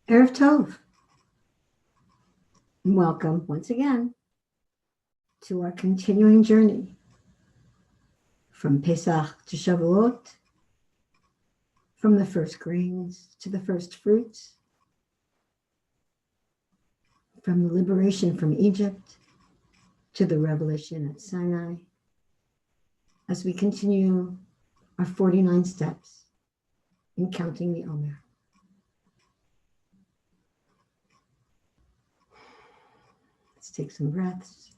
Erev Tov. And welcome once again to our continuing journey from Pesach to Shavuot, from the first grains to the first fruits, from the liberation from Egypt to the revelation at Sinai, as we continue our 49 steps in counting the Omer. Let's take some breaths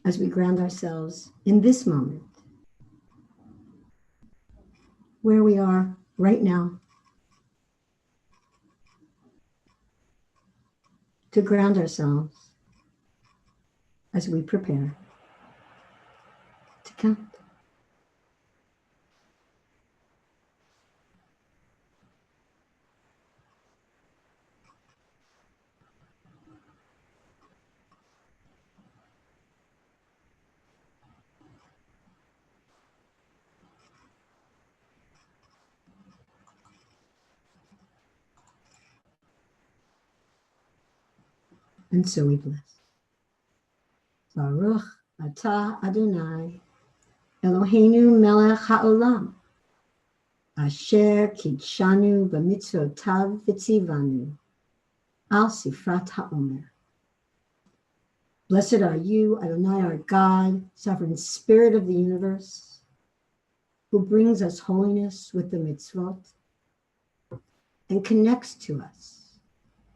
as we ground ourselves in this moment, where we are right now, to ground ourselves as we prepare to count. And so we bless. Baruch atah Adonai, Eloheinu melech haolam, asher kidshanu b'mitzvotav v'tzivanu, al sifrat ha'omer. Blessed are you, Adonai, our God, sovereign spirit of the universe, who brings us holiness with the mitzvot and connects to us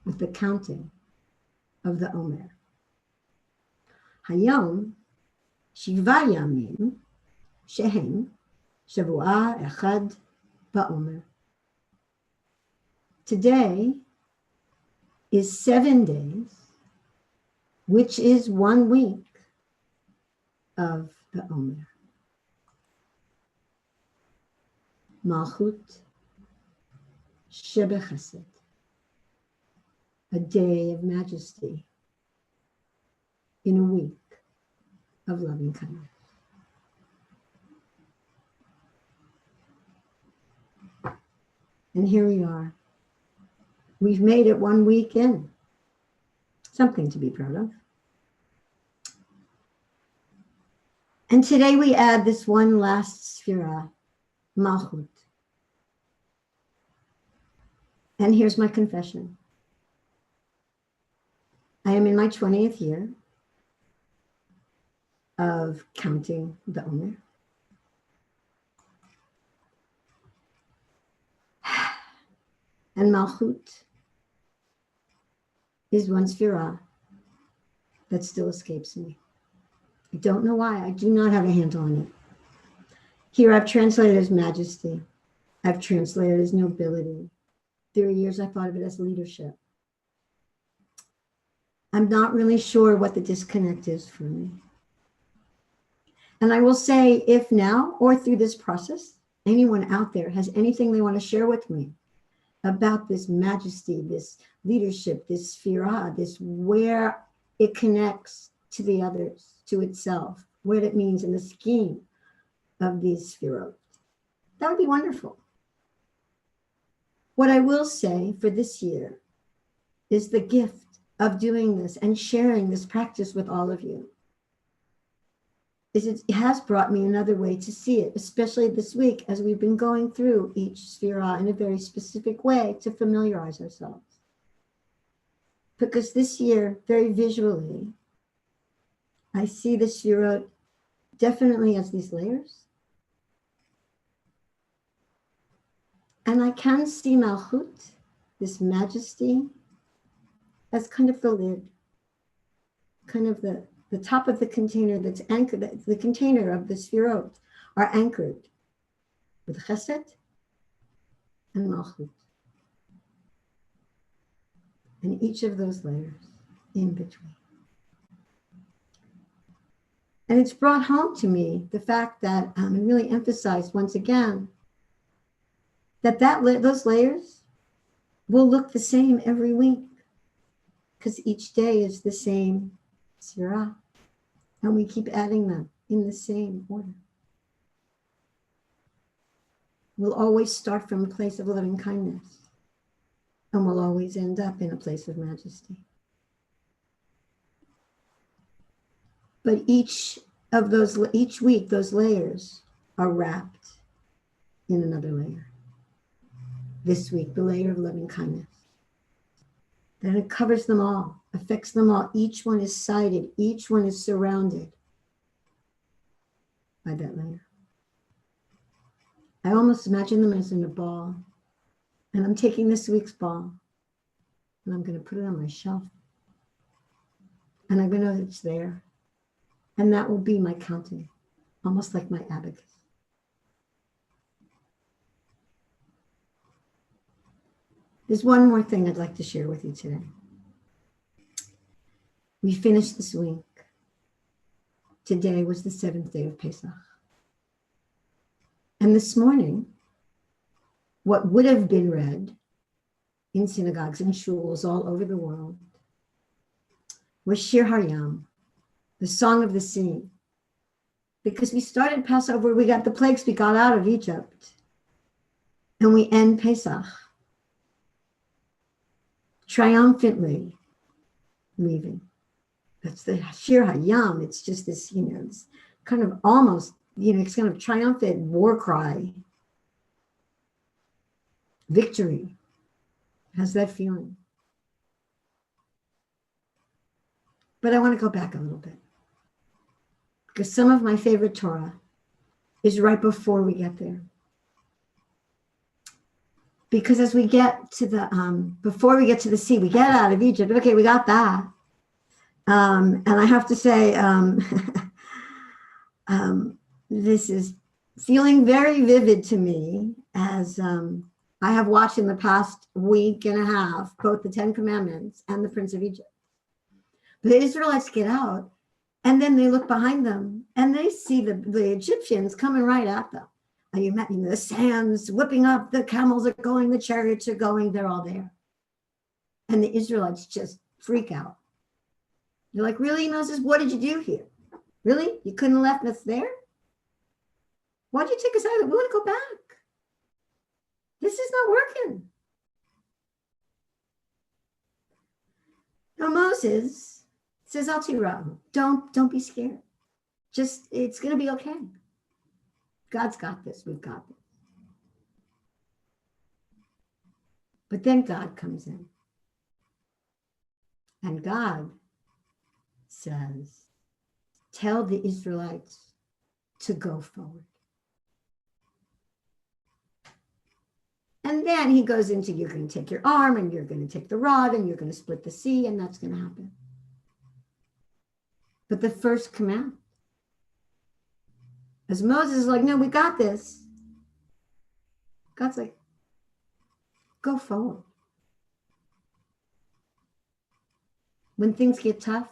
with the counting of the Omer. Hayom shiva yamim shehem shavua echad ba'omer. Today is 7 days, which is 1 week of the Omer. Malchut shebechesed, a day of majesty in a week of loving kindness. And here we are. We've made it 1 week in. Something to be proud of. And today we add this one last sphira, Malchut. And here's my confession. I am in my 20th year of counting the Omer. And Malchut is one sphira that still escapes me. I don't know why. I do not have a handle on it. Here I've translated as majesty. I've translated as nobility. There are years I thought of it as leadership. I'm not really sure what the disconnect is for me. And I will say, if now or through this process, anyone out there has anything they want to share with me about this majesty, this leadership, this sphira, this where it connects to the others, to itself, what it means in the scheme of these sphirot, that would be wonderful. What I will say for this year is the gift of doing this and sharing this practice with all of you is it has brought me another way to see it, especially this week as we've been going through each sphira in a very specific way to familiarize ourselves. Because this year, very visually, I see the sphirot definitely as these layers. And I can see Malchut, this majesty, as kind of the lid, kind of the top of the container that's anchored, the container of the sphirot are anchored with Chesed and Malchut. And each of those layers in between. And it's brought home to me the fact that, and really emphasized once again, that those layers will look the same every week because each day is the same sphira. And we keep adding them in the same order. will always start from a place of loving kindness and will always end up in a place of majesty. But each week, those layers are wrapped in another layer. This week, the layer of loving kindness. Then it covers them all, affects them all. Each one is sided, each one is surrounded by that layer. I almost imagine them as in a ball. And I'm taking this week's ball and I'm going to put it on my shelf. And I'm going to know it's there. And that will be my counting, almost like my abacus. There's one more thing I'd like to share with you today. We finished this week. Today was the 7th day of Pesach. And this morning, what would have been read in synagogues and shuls all over the world was Shir Haryam, the Song of the Sea. Because we started Passover, we got the plagues, we got out of Egypt. And we end Pesach triumphantly leaving. That's the Shir Hayam. It's just this, this kind of almost, it's kind of triumphant war cry. Victory has that feeling. But I want to go back a little bit. Because some of my favorite Torah is right before we get there. Because as we get to the, before we get to the sea, we get out of Egypt. Okay, we got that. And I have to say, this is feeling very vivid to me as I have watched in the past week and a half, both the 10 Commandments and the Prince of Egypt. The Israelites get out and then they look behind them and they see the Egyptians coming right at them. You met the sands whipping up, the camels are going, the chariots are going, they're all there. And the Israelites just freak out. You're like, really, Moses, what did you do here? Really? You couldn't have left us there? Why'd you take us out? We want to go back. This is not working. Now Moses says, Al Tira'u, don't be scared. Just, it's going to be okay. God's got this. We've got this. But then God comes in. And God says, tell the Israelites to go forward. And then he goes into, you're going to take your arm and you're going to take the rod and you're going to split the sea and that's going to happen. But the first command, as Moses is like, no, we got this. God's like, go forward. When things get tough,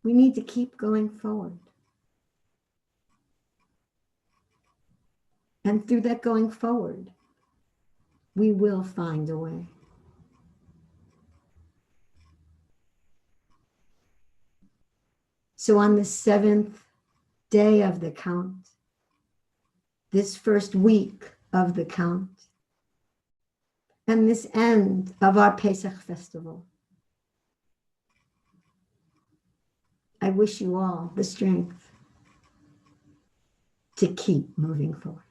we need to keep going forward. And through that going forward, we will find a way. So on the 7th day of the count, this first week of the count, and this end of our Pesach festival, I wish you all the strength to keep moving forward.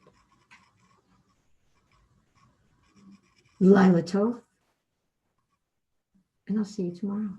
Laila Tov, and I'll see you tomorrow.